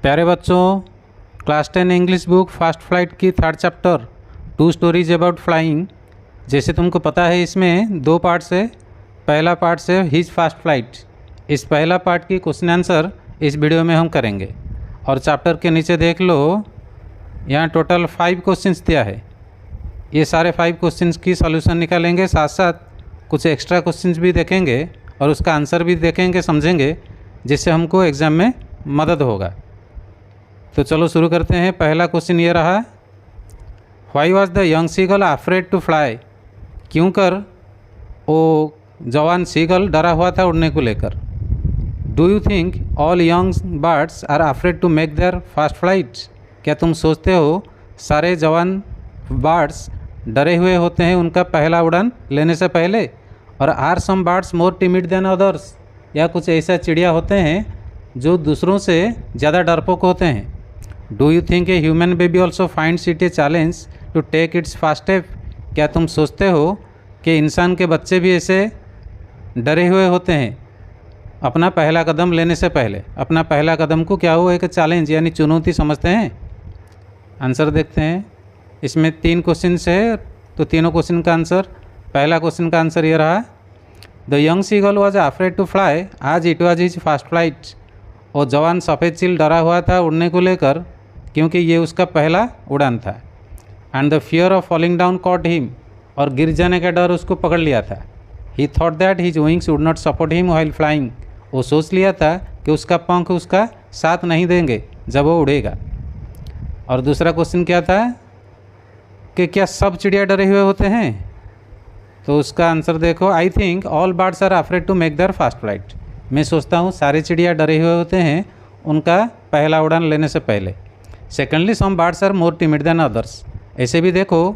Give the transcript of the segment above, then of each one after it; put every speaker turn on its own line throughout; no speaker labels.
प्यारे बच्चों, class 10 English book first flight की third chapter 2 stories about flying. जैसे तुमको पता है इसमें 2 पार्ट्स है। पहला पार्ट है हिज फास्ट फ्लाइट। इस पहला पार्ट की क्वेश्चन आंसर इस वीडियो में हम करेंगे। और चैप्टर के नीचे देख लो, यहाँ टोटल 5 क्वेश्चंस दिया है। ये सारे 5 क्वेश्चंस की सॉल्यूशन निकालेंगे, साथ साथ कुछ एक्स्ट्रा क्वेश्चंस भी देखेंगे और उसका आंसर भी देखेंगे, समझेंगे, जिससे हमको एग्ज़ाम में मदद होगा। तो चलो शुरू करते हैं। पहला क्वेश्चन ये रहा, why was the young seagull afraid to fly. क्यों कर वो जवान सीगल डरा हुआ था उड़ने को लेकर। Do you think all young birds are afraid to make their first flight. क्या तुम सोचते हो सारे जवान बर्ड्स डरे हुए होते हैं उनका पहला उड़ान लेने से पहले। और are some birds more timid than others, या कुछ ऐसा चिड़िया होते हैं जो दूसरों से ज़्यादा डरपोक होते हैं। Do you think a human baby also finds it a challenge to take its first step. क्या तुम सोचते हो कि इंसान के बच्चे भी ऐसे डरे हुए होते हैं अपना पहला कदम लेने से पहले। अपना पहला कदम को क्या हो एक चैलेंज यानी चुनौती समझते हैं। आंसर देखते हैं। इसमें 3 क्वेश्चन है, तो तीनों क्वेश्चन का आंसर। पहला क्वेश्चन का आंसर ये रहा, the young seagull was afraid to fly as it was his fast flight. और जवान सफ़ेद चील डरा हुआ था उड़ने को लेकर क्योंकि ये उसका पहला उड़ान था। And the fear of falling down cot him, और गिर जाने का डर उसको पकड़ लिया था। ही thought that his wings would not support him while flying. वो सोच लिया था कि उसका पंख उसका साथ नहीं देंगे जब वो उड़ेगा। और दूसरा क्वेश्चन क्या था कि क्या सब चिड़िया डरे हुए होते हैं। तो उसका आंसर देखो, I think all birds are afraid to make their first flight. मैं सोचता हूँ सारे चिड़िया डरे हुए होते हैं उनका पहला उड़ान लेने से पहले। Secondly some birds are more timid than others. ऐसे भी देखो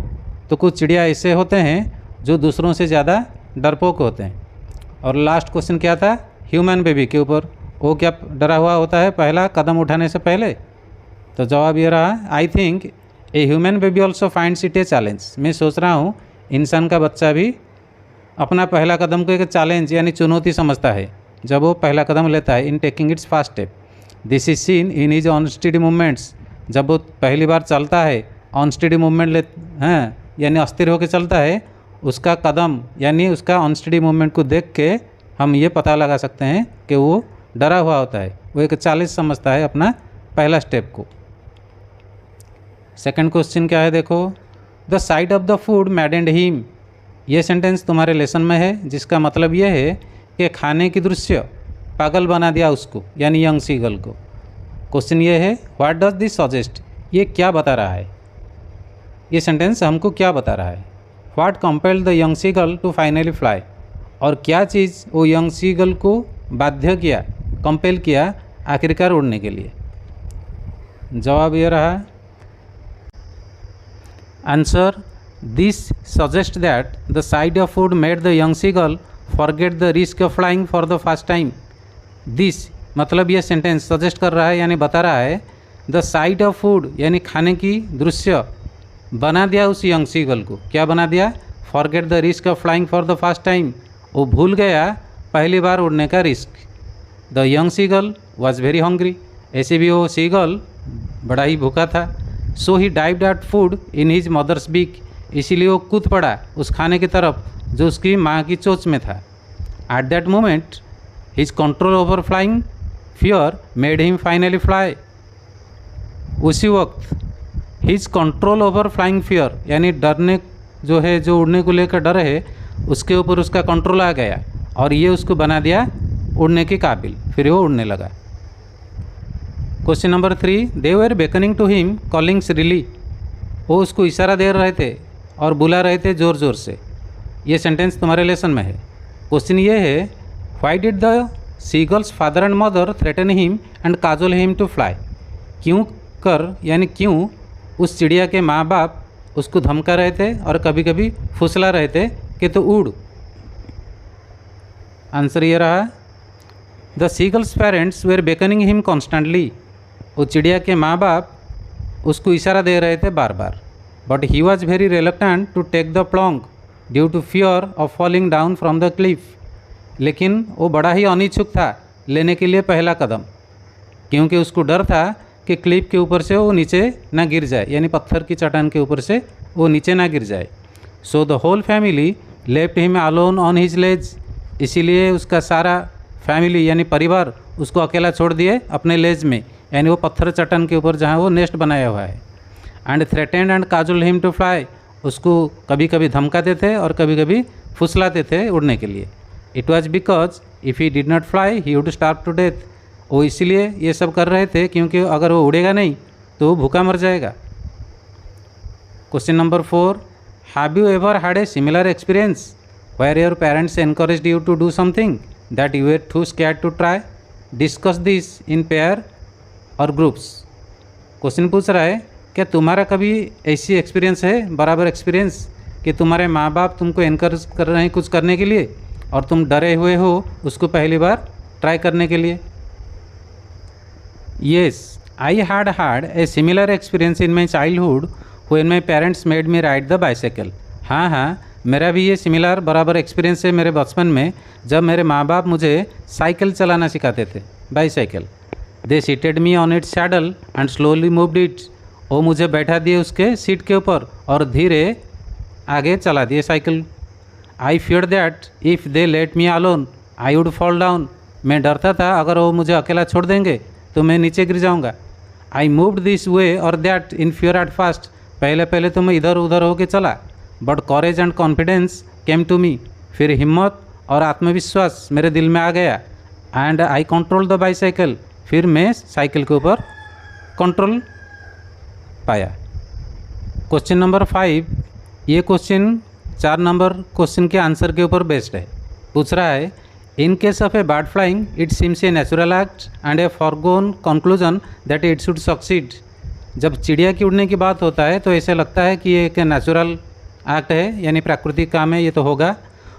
तो कुछ चिड़िया ऐसे होते हैं जो दूसरों से ज़्यादा डरपोक होते हैं। और लास्ट क्वेश्चन क्या था, ह्यूमन बेबी के ऊपर, वो क्या डरा हुआ होता है पहला कदम उठाने से पहले। तो जवाब ये रहा, I think a human baby also finds it a challenge. मैं सोच रहा हूँ इंसान का बच्चा भी अपना पहला कदम को एक चैलेंज यानी चुनौती समझता है जब वो पहला कदम लेता है in taking it's first step. This is seen in his unsteady movements. जब वो पहली बार चलता है अनस्टेडी मूवमेंट यानी अस्थिर होकर चलता है, उसका कदम यानी उसका अनस्टेडी मूवमेंट को देख के हम ये पता लगा सकते हैं कि वो डरा हुआ होता है, वो एक चैलेंज समझता है अपना पहला स्टेप को। सेकंड क्वेश्चन क्या है देखो, the sight of the food मैडेंड him. ये सेंटेंस तुम्हारे लेसन में है, जिसका मतलब ये है कि खाने की दृश्य पागल बना दिया उसको यानी यंग सीगल को। क्वेश्चन ये है, व्हाट डज दिस सजेस्ट। ये क्या बता रहा है, ये सेंटेंस हमको क्या बता रहा है। What compelled the young seagull to finally fly. और क्या चीज़ वो यंग सीगल को बाध्य किया, कंपेल किया आखिरकार उड़ने के लिए। जवाब ये रहा, answer this suggest that the sight of food made the young seagull forget the risk of flying for the first time. This मतलब ये सेंटेंस सजेस्ट कर रहा है यानी बता रहा है, द साइट ऑफ फूड यानी खाने की दृश्य बना दिया उस यंग सीगल को। क्या बना दिया, forget the risk of flying for the first time. वो भूल गया पहली बार उड़ने का रिस्क। The young seagull was very hungry. ऐसे भी वो सीगल बड़ा ही भूखा था। So he dived at food in his mother's beak. इसीलिए वो कूद पड़ा उस खाने की तरफ जो उसकी माँ की चोंच में था। At that moment his control over flying fear made him finally fly. उसी वक्त his control over flying fear यानी डरने जो है, जो उड़ने को लेकर डर है, उसके ऊपर उसका कंट्रोल आ गया और ये उसको बना दिया उड़ने के काबिल। फिर वो उड़ने लगा। Question number 3, they were beckoning to him calling shrilly. वो उसको इशारा दे रहे थे और बुला रहे थे ज़ोर ज़ोर से। ये सेंटेंस तुम्हारे लेसन में है। क्वेश्चन ये है, why did the seagull's father and mother threaten him and cajole him to fly. क्यों कर यानी क्यों उस चिड़िया के माँ बाप उसको धमका रहे थे और कभी कभी फुसला रहे थे कि तो उड़। आंसर ये रहा, the seagull's parents were beckoning him constantly. वो चिड़िया के माँ बाप उसको इशारा दे रहे थे बार बार। But he was very reluctant to take the plunge due to fear of falling down from the cliff. लेकिन वो बड़ा ही अनिच्छुक था लेने के लिए पहला कदम, क्योंकि उसको डर था कि क्लिप के ऊपर से वो नीचे ना गिर जाए, यानी पत्थर की चट्टान के ऊपर से वो नीचे ना गिर जाए। So the whole family left him alone on his ledge, इसीलिए उसका सारा फैमिली यानी परिवार उसको अकेला छोड़ दिए अपने लेज में, यानी वो पत्थर चट्टान के ऊपर जहाँ वो नेस्ट बनाया हुआ है। And threatened and cajoled him to fly, उसको कभी कभी धमकाते थे और कभी कभी फुसलाते थे उड़ने के लिए। It was because if he did not fly he would starve to death, वो इसीलिए ये सब कर रहे थे क्योंकि अगर वो उड़ेगा नहीं तो वो भूखा मर जाएगा। Question number 4, have you ever had a similar experience where your parents encouraged you to do something that you were too scared to try? Discuss this in pair or groups. Question पूछ रहा है क्या तुम्हारा कभी ऐसी experience है, बराबर experience, कि तुम्हारे माँ बाप तुमको एनकरेज कर रहे हैं कुछ करने के लिए और तुम डरे हुए हो उसको पहली बार ट्राई करने के लिए? Yes, I had a similar experience in my childhood when my parents made me ride the bicycle. हाँ, मेरा भी ये सिमिलर बराबर एक्सपीरियंस है मेरे बचपन में, जब मेरे माँ बाप मुझे साइकिल चलाना सिखाते थे, bicycle. They seated me on it's saddle and slowly moved it, वो मुझे बैठा दिए उसके सीट के ऊपर और धीरे आगे चला दिए cycle. I fear that if they let me alone I would fall down, मैं डरता था अगर वो मुझे अकेला छोड़ देंगे तो मैं नीचे गिर जाऊंगा। आई मूव्ड दिस वे और that in fear at first, पहले तो मैं इधर उधर होके चला, but courage and confidence came to me, फिर हिम्मत और आत्मविश्वास मेरे दिल में आ गया। And I control the bicycle, फिर मैं साइकिल के ऊपर कंट्रोल पाया। क्वेश्चन नंबर 5, ये क्वेश्चन 4 नंबर क्वेश्चन के आंसर के ऊपर बेस्ड है। पूछ रहा है in case of a bird flying it seems a natural act and a foregone conclusion that it should succeed. जब चिड़िया की उड़ने की बात होता है तो ऐसे लगता है कि ये एक नेचुरल एक्ट है, यानी प्राकृतिक काम है, ये तो होगा,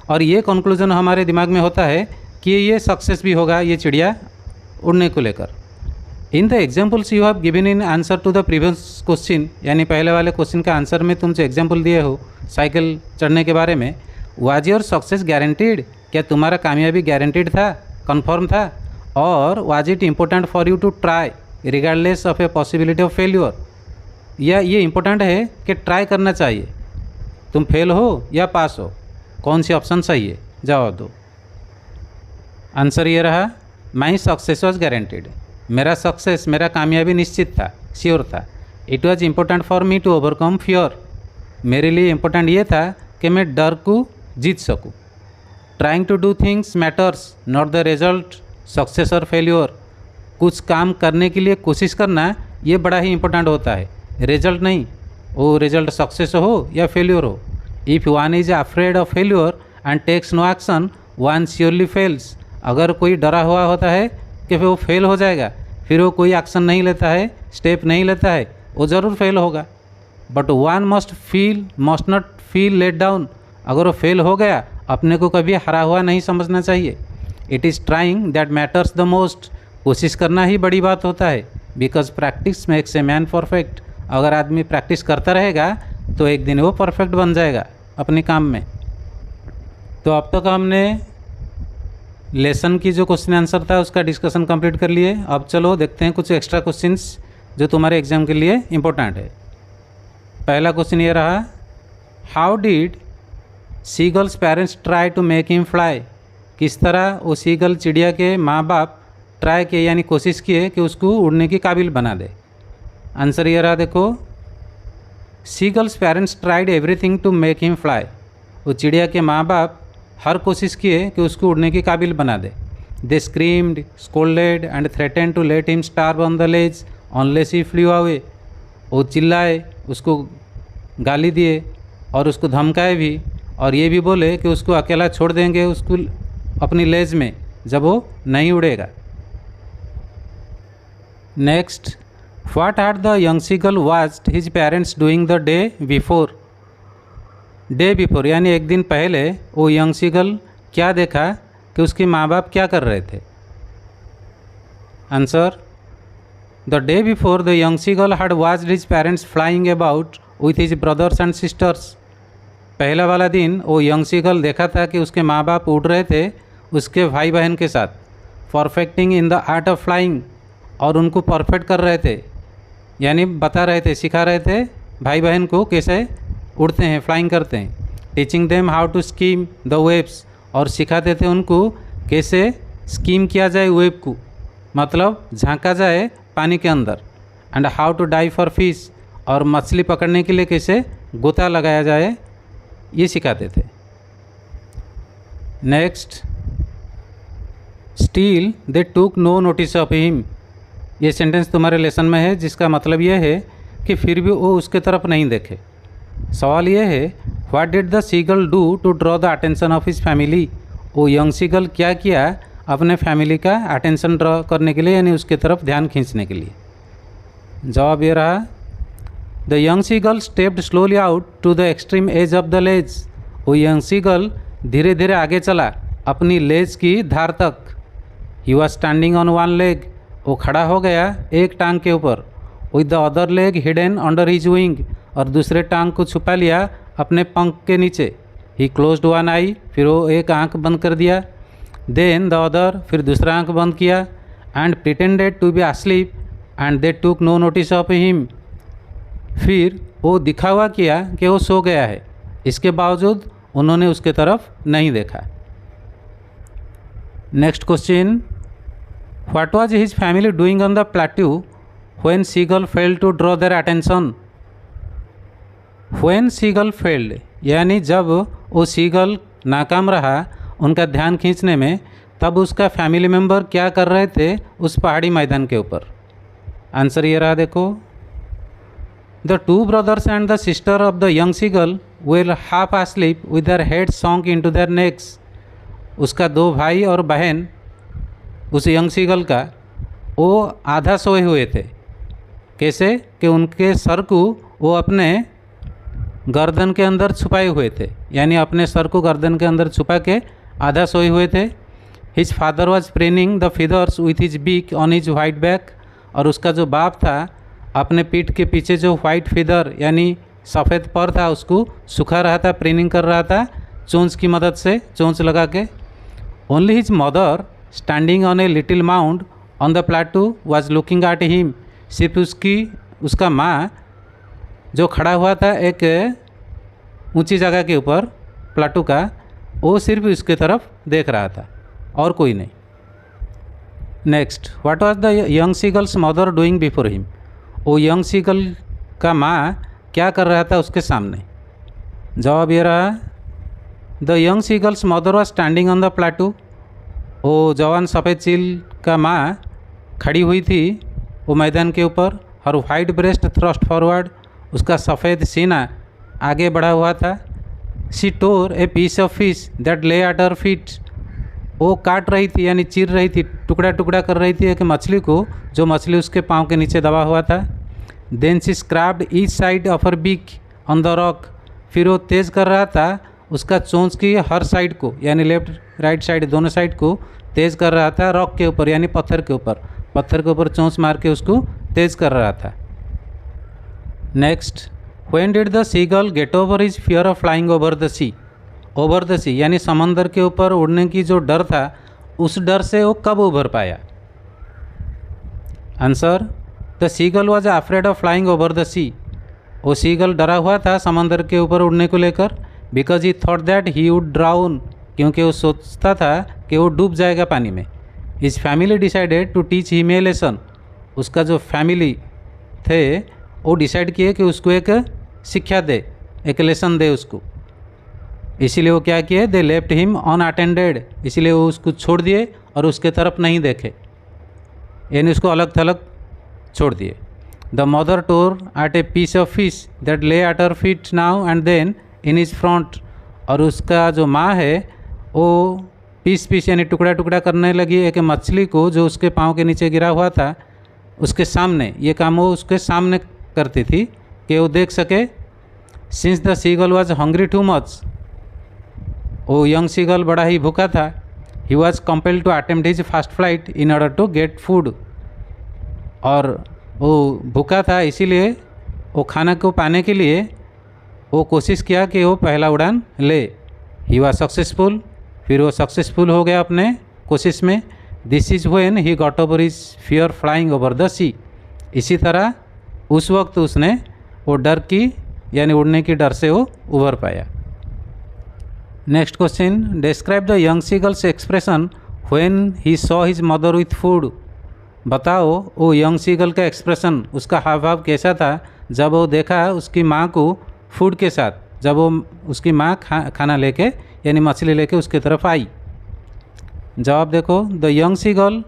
और ये कंक्लूजन हमारे दिमाग में होता है कि ये सक्सेस भी होगा ये चिड़िया उड़ने को लेकर। In the examples you have given in answer to the previous question, यानी पहले वाले क्वेश्चन का आंसर में तुमसे एग्जाम्पल दिए हो साइकिल चढ़ने के बारे में। वाज योर सक्सेस गारंटीड, क्या तुम्हारा कामयाबी गारंटीड था, कन्फर्म था? और was it important for you to try regardless of a possibility of failure, या ये इम्पोर्टेंट है कि ट्राई करना चाहिए, तुम फेल हो या पास हो, कौन सी ऑप्शन सही है, जवाब दो। आंसर ये रहा, माई सक्सेस वॉज गारंटीड, मेरा सक्सेस, मेरा कामयाबी निश्चित था, श्योर था। It was important for me to overcome fear, मेरे लिए इम्पोर्टेंट ये था कि मैं डर को जीत सकूं। Trying to do things matters not the result success और फेल्योर, कुछ काम करने के लिए कोशिश करना ये बड़ा ही इम्पोर्टेंट होता है, रिजल्ट नहीं, वो रिजल्ट सक्सेस हो या फेल्योर हो। If one is afraid of failure and takes no action one surely fails, अगर कोई डरा हुआ होता है कि वो फेल हो जाएगा, फिर वो कोई एक्शन नहीं लेता है, स्टेप नहीं लेता है, वो ज़रूर फेल होगा। But one must not feel let down, अगर वो फेल हो गया अपने को कभी हरा हुआ नहीं समझना चाहिए। It is trying that matters the most, कोशिश करना ही बड़ी बात होता है। Because practice makes a man perfect, अगर आदमी प्रैक्टिस करता रहेगा तो एक दिन वो परफेक्ट बन जाएगा अपने काम में। तो अब तक हमने लेसन की जो क्वेश्चन आंसर था उसका डिस्कशन कंप्लीट कर लिए। अब चलो देखते हैं कुछ एक्स्ट्रा क्वेश्चंस जो तुम्हारे एग्जाम के लिए इम्पोर्टेंट है। पहला क्वेश्चन ये रहा, how did seagull's parents try to make him fly, किस तरह वो सीगल चिड़िया के माँ बाप ट्राई किए यानी कोशिश किए कि उसको उड़ने की काबिल बना दे। आंसर ये रहा, देखो, seagull's parents tried everything to make him fly, वो चिड़िया के माँ बाप हर कोशिश किए कि उसको उड़ने की काबिल बना दे। They screamed, scolded and threatened to let him starve on the ledge unless he flew away, वो चिल्लाए, उसको गाली दिए और उसको धमकाए भी, और ये भी बोले कि उसको अकेला छोड़ देंगे उसको अपनी लेज में जब वो नहीं उड़ेगा। Next, what had the young seagull watched his parents doing the day before, यानी एक दिन पहले वो यंग सीगल क्या देखा कि उसके माँ बाप क्या कर रहे थे। Answer, the day before the young seagull had watched his parents flying about with his brothers and sisters, पहला वाला दिन वो यंग सीगल देखा था कि उसके माँ बाप उड़ रहे थे उसके भाई बहन के साथ, perfecting in the art of flying, और उनको परफेक्ट कर रहे थे यानी बता रहे थे, सिखा रहे थे भाई बहन को कैसे उड़ते हैं, फ्लाइंग करते हैं। Teaching them how to skim the waves, और सिखाते थे उनको कैसे स्कीम किया जाए वेव को, मतलब झांका जाए पानी के अंदर। And how to dive for fish, और मछली पकड़ने के लिए कैसे गोता लगाया जाए, ये सिखाते थे। Next, still they took no notice of him. ये सेंटेंस तुम्हारे लेसन में है, जिसका मतलब ये है कि फिर भी वो उसके तरफ नहीं देखे। सवाल ये है, what did the seagull do to draw the attention of his family. वो यंग सीगल क्या किया अपने फैमिली का अटेंशन ड्रॉ करने के लिए, यानी उसके तरफ ध्यान खींचने के लिए। जवाब ये रहा, the young seagull stepped slowly out to the extreme edge of the ledge. वो यंग सीगल धीरे धीरे आगे चला अपनी लेज की धार तक। He was standing on one leg, वो खड़ा हो गया एक टांग के ऊपर। With the other leg hidden under his wing, और दूसरे टांग को छुपा लिया अपने पंख के नीचे। ही क्लोज्ड वन आई, फिर वो एक आंख बंद कर दिया। देन द अदर, फिर दूसरा आंख बंद किया। And pretended to be asleep and they took no notice of him. फिर वो दिखावा किया कि वो सो गया है, इसके बावजूद उन्होंने उसके तरफ नहीं देखा। Next question, what was his family doing on the plateau when seagull failed to draw their attention. When seagull failed, यानी जब वो सीगल नाकाम रहा उनका ध्यान खींचने में, तब उसका फैमिली मेम्बर क्या कर रहे थे उस पहाड़ी मैदान के ऊपर। आंसर ये रहा, देखो, the two brothers and the sister of the young seagull will half asleep with their heads sunk into their necks। उसका दो भाई और बहन उस यंग सीगल का, वो आधा सोए हुए थे। कैसे कि उनके सर को वो अपने गर्दन के अंदर छुपाए हुए थे, यानी अपने सर को गर्दन के अंदर छुपा के आधा सोए हुए थे। His father was preening the feathers with his beak on his white back, और उसका जो बाप था अपने पीठ के पीछे जो वाइट फीदर यानी सफ़ेद पर था उसको सुखा रहा था, प्रेनिंग कर रहा था चोंच की मदद से, चोंच लगा के। Only his mother standing on a little mound on the प्लेटू was looking at him. सिर्फ उसका माँ जो खड़ा हुआ था एक ऊंची जगह के ऊपर प्लेटू का, वो सिर्फ उसके तरफ देख रहा था और कोई नहीं। Next, what was the young seagulls mother doing before him. वो यंग सीगल का माँ क्या कर रहा था उसके सामने। जवाब ये रहा, the young seagulls mother was standing on the प्लेटू। वो जवान सफ़ेद चील का माँ खड़ी हुई थी वो मैदान के ऊपर, और वाइट ब्रेस्ट थ्रस्ट फॉरवर्ड, उसका सफ़ेद सीना आगे बढ़ा हुआ था। She tore a piece of fish that lay at her feet. वो काट रही थी यानी चीर रही थी, टुकड़ा टुकड़ा कर रही थी एक मछली को, जो मछली उसके पाँव के नीचे दबा हुआ था। Then she scraped each side of her beak on the rock. फिर वो तेज़ कर रहा था उसका चोंच की हर साइड को, यानी लेफ्ट राइट साइड दोनों साइड को तेज़ कर रहा था रॉक के ऊपर, यानी पत्थर के ऊपर। पत्थर के ऊपर चोंच मार के उसको तेज़ कर रहा था। Next, when did the seagull get over his fear of flying over the sea. Over the sea यानी समंदर के ऊपर उड़ने की जो डर था, उस डर से वो कब उभर पाया। Answer, the seagull was afraid of flying over the sea. वो सीगल डरा हुआ था समंदर के ऊपर उड़ने को लेकर, because he thought that he would drown, क्योंकि वो सोचता था कि वो डूब जाएगा पानी में। His family decided to teach him a lesson. उसका जो फैमिली थे वो डिसाइड किए कि उसको एक शिक्षा दे, एक लेसन दे उसको। इसीलिए वो क्या किए, दे लेफ्ट हिम अनअटेंडेड। इसीलिए वो उसको छोड़ दिए और उसके तरफ नहीं देखे, यानी उसको अलग थलग छोड़ दिए। The mother tore at a piece of fish that lay at her feet now and then in his front. और उसका जो माँ है वो पीस पीस यानी टुकड़ा टुकड़ा करने लगी एक मछली को, जो उसके पाँव के नीचे गिरा हुआ था, उसके सामने। ये काम वो उसके सामने करती थी कि वो देख सके। Since the seagull was hungry too much, वो यंग सीगल बड़ा ही भूखा था। He was compelled to attempt his fast flight in order to get food. और वो भूखा था, इसीलिए वो खाना को पाने के लिए वो कोशिश किया कि वो पहला उड़ान ले। ही वॉज सक्सेसफुल, फिर वो सक्सेसफुल हो गया अपने कोशिश में। This is when he got over his fear flying over the sea. इसी तरह उस वक्त उसने वो डर की यानी उड़ने की डर से वो उभर पाया। Next question, describe the young seagulls expression when he saw his mother with food. बताओ वो यंग सीगल का एक्सप्रेशन, उसका हाव भाव कैसा था जब वो देखा उसकी माँ को फूड के साथ, जब वो उसकी माँ खाना लेके यानी मछली लेके उसके तरफ आई। जवाब देखो, the young seagull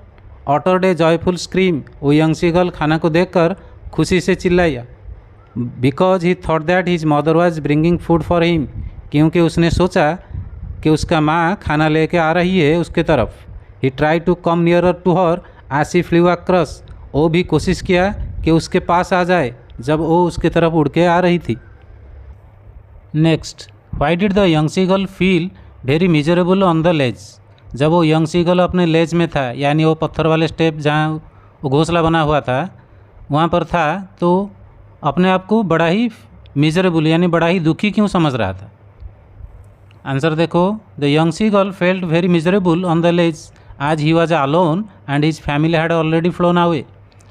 uttered a joyful scream. वो यंग सीगल खाना को देखकर खुशी से चिल्लाया। Because he thought that his mother was bringing food for him, क्योंकि उसने सोचा कि उसका माँ खाना लेके आ रही है उसके तरफ। He try to come nearer to her as he flew across. वो भी कोशिश किया कि उसके पास आ जाए जब वो उसके तरफ उड़ के आ रही थी। Next, why did the young seagull feel very miserable on the ledge. जब वो यंग सीगल अपने लेज में था यानी वो पत्थर वाले स्टेप जहाँ वो घोंसला बना हुआ था वहाँ पर था, तो अपने आप को बड़ा ही मिजरेबल यानी बड़ा ही दुखी क्यों समझ रहा था। आंसर देखो, the young seagull felt very miserable on the ledge as he was alone and his family had already flown away.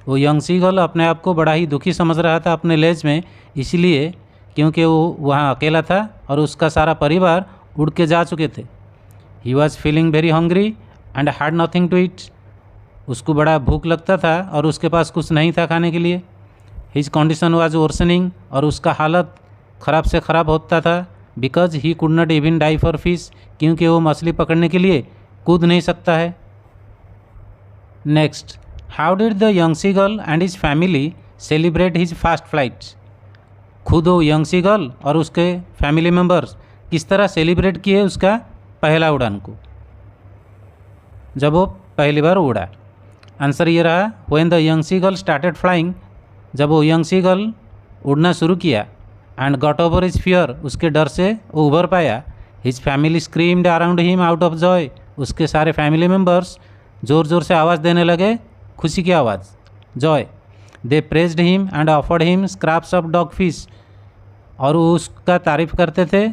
वो यंग सीगल अपने आप को बड़ा ही दुखी समझ रहा था अपने लेज में, इसलिए क्योंकि वो वहाँ अकेला था और उसका सारा परिवार उड़ के जा चुके थे। He was feeling very hungry and had nothing to eat. उसको बड़ा भूख लगता था और उसके पास कुछ नहीं था खाने के लिए। हिज कंडीशन वाज वर्सनिंग और उसका हालत ख़राब से ख़राब होता था। Because he could not even dive for fish, क्योंकि वो मछली पकड़ने के लिए कूद नहीं सकता है। Next, how did the young seagull and his family celebrate his fast flight. खुद वो यंग सीगल और उसके फैमिली मेम्बर्स किस तरह सेलिब्रेट किए उसका पहला उड़ान को, जब वो पहली बार उड़ा। आंसर ये रहा, when the young seagull started flying. जब वो यंग सीगल उड़ना शुरू किया and got over his fear, उसके डर से वो उभर पाया। His family screamed around him out of joy. उसके सारे फैमिली मेम्बर्स ज़ोर ज़ोर से आवाज़ देने लगे, खुशी की आवाज़, Joy. They praised him and offered him scraps of dog fish. और वो उसका तारीफ़ करते थे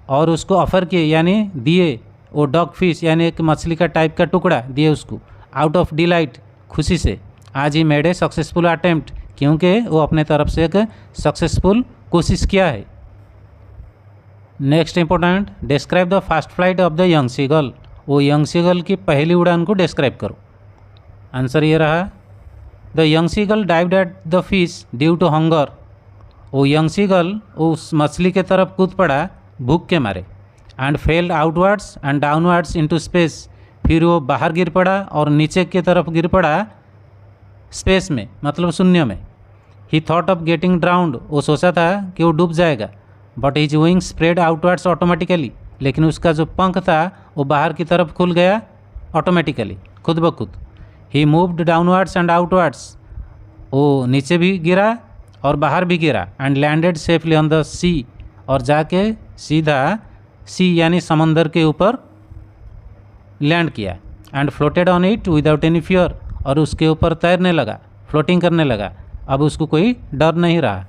और उसको ऑफ़र किए यानी दिए वो डॉग फिश यानी एक मछली का टाइप का टुकड़ा दिए उसको, आउट ऑफ डिलाइट, खुशी से। आज he made a successful attempt, क्योंकि वो अपने तरफ से एक सक्सेसफुल कोशिश किया है। Next important, describe the fast flight of the young seagull. वो यंग सीगल की पहली उड़ान को डिस्क्राइब करो। आंसर ये रहा, the young seagull dived at the fish due to hunger. वो यंग सीगल उस मछली के तरफ कूद पड़ा भूख के मारे। And felled outwards and downwards into space. फिर वो बाहर गिर पड़ा और नीचे की तरफ गिर पड़ा स्पेस में, मतलब शून्य में। ही थॉट ऑफ गेटिंग ड्राउंड। वो सोचा था कि वो डूब जाएगा। But his wing spread outwards automatically. लेकिन उसका जो पंख था वो बाहर की तरफ खुल गया ऑटोमेटिकली, खुद ब खुद। He moved downwards and outwards. वो नीचे भी गिरा और बाहर भी गिरा। And landed safely on the sea. और जाके सीधा सी यानी समंदर के ऊपर लैंड किया। And floated on it without any fear. और उसके ऊपर तैरने लगा, फ्लोटिंग करने लगा। अब उसको कोई डर नहीं रहा।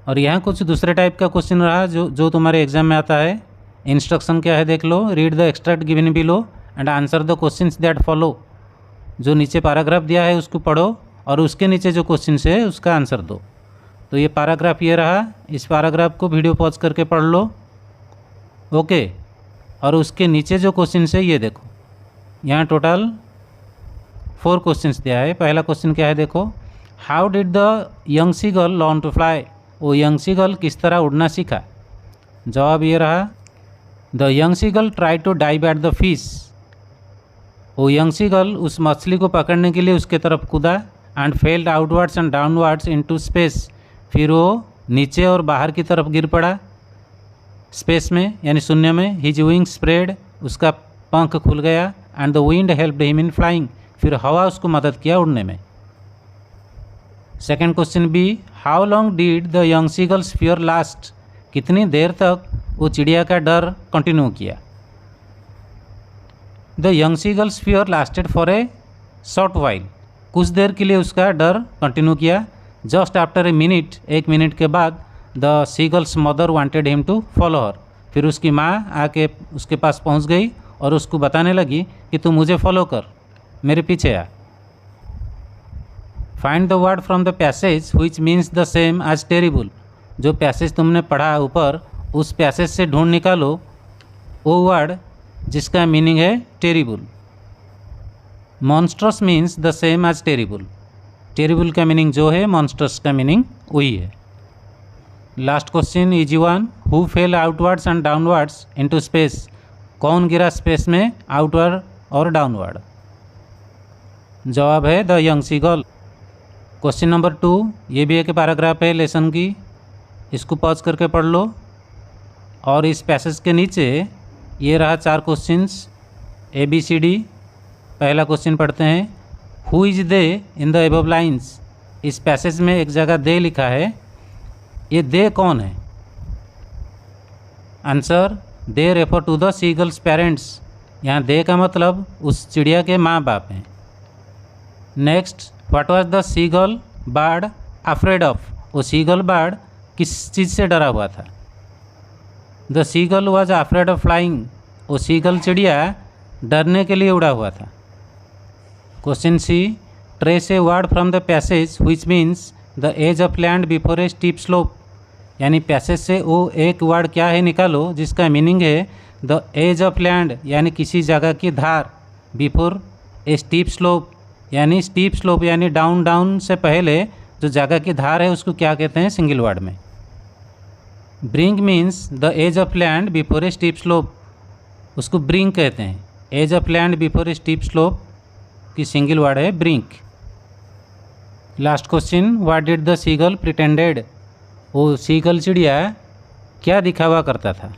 और यहाँ कुछ दूसरे टाइप का क्वेश्चन रहा जो तुम्हारे एग्जाम में आता है। इंस्ट्रक्शन क्या है देख लो, read the extract given below and answer the questions that follow. जो नीचे पैराग्राफ दिया है उसको पढ़ो और उसके नीचे जो क्वेश्चन है उसका आंसर दो। तो ये पैराग्राफ ये रहा, इस पैराग्राफ को वीडियो पॉज करके पढ़ लो, ओके। और उसके नीचे जो क्वेश्चन है ये देखो, यहाँ टोटल 4 क्वेश्चंस दिया है। पहला क्वेश्चन क्या है देखो, how did the young seagull learn to fly. वो यंग सीगल किस तरह उड़ना सीखा। जवाब ये रहा, the young seagull try to dive at the fish. वो यंग सीगल उस मछली को पकड़ने के लिए उसके तरफ कूदा। And felled outwards and downwards into space. फिर वो नीचे और बाहर की तरफ गिर पड़ा स्पेस में यानी शून्य में। हिज विंग स्प्रेड, उसका पंख खुल गया। And the wind helped him in flying. फिर हवा उसको मदद किया उड़ने में। Second question B, how long did the young seagull's fear last. कितनी देर तक वो चिड़िया का डर कंटिन्यू किया। The young seagull's fear lasted for a short while. कुछ देर के लिए उसका डर कंटिन्यू किया। Just after a minute, 1 minute के बाद, the seagull's mother wanted him to follow her. फिर उसकी माँ आके उसके पास पहुँच गई और उसको बताने लगी कि तू मुझे फॉलो कर, मेरे पीछे आ। Find the word from the passage which means the same as terrible. जो पैसेज तुमने पढ़ा ऊपर, उस पैसेज से ढूंढ निकालो वो वर्ड जिसका मीनिंग है terrible. Monstrous means the same as terrible. Terrible का मीनिंग जो है, मॉन्स्ट्रस का मीनिंग वही है। Last question easy one. Who fell outwards and downwards into space. कौन गिरा स्पेस में आउटवर्ड और डाउनवर्ड? जवाब है the young seagull. Question number 2, ये भी एक पैराग्राफ है लेसन की, इसको पॉज करके पढ़ लो। और इस पैसेज के नीचे ये रहा 4 क्वेश्चंस ABCD। पहला क्वेश्चन पढ़ते हैं। Who is they in the above lines. इस पैसेज में एक जगह दे लिखा है, ये दे कौन है? Answer, they refer to the seagull's parents. यहाँ दे का मतलब उस चिड़िया के माँ बाप हैं। Next, what was the seagull bird afraid of. वो सीगल बर्ड किस चीज़ से डरा हुआ था? The seagull was afraid of flying. वो सीगल चिड़िया डरने के लिए उड़ा हुआ था। Question C, trace a word from the passage which means the edge of land before a steep slope. यानी पैसेज से वो एक वर्ड क्या है निकालो जिसका मीनिंग है द एज ऑफ लैंड, यानी किसी जगह की धार, बिफोर ए स्टीप स्लोप, यानी स्टीप स्लोप यानी डाउन डाउन से पहले जो जगह की धार है उसको क्या कहते हैं सिंगल वर्ड में? Brink means the edge of land before a steep slope, उसको ब्रिंग कहते हैं। Edge of land before a steep slope की सिंगल वर्ड है brink. Last question, what did the seagull pretended. वो सीगल चिड़िया क्या दिखावा करता था?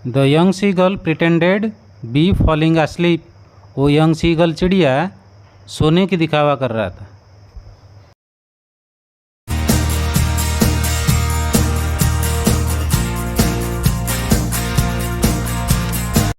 The young seagull pretended be falling asleep. वो यंग सीगल चिड़िया सोने की दिखावा कर रहा था।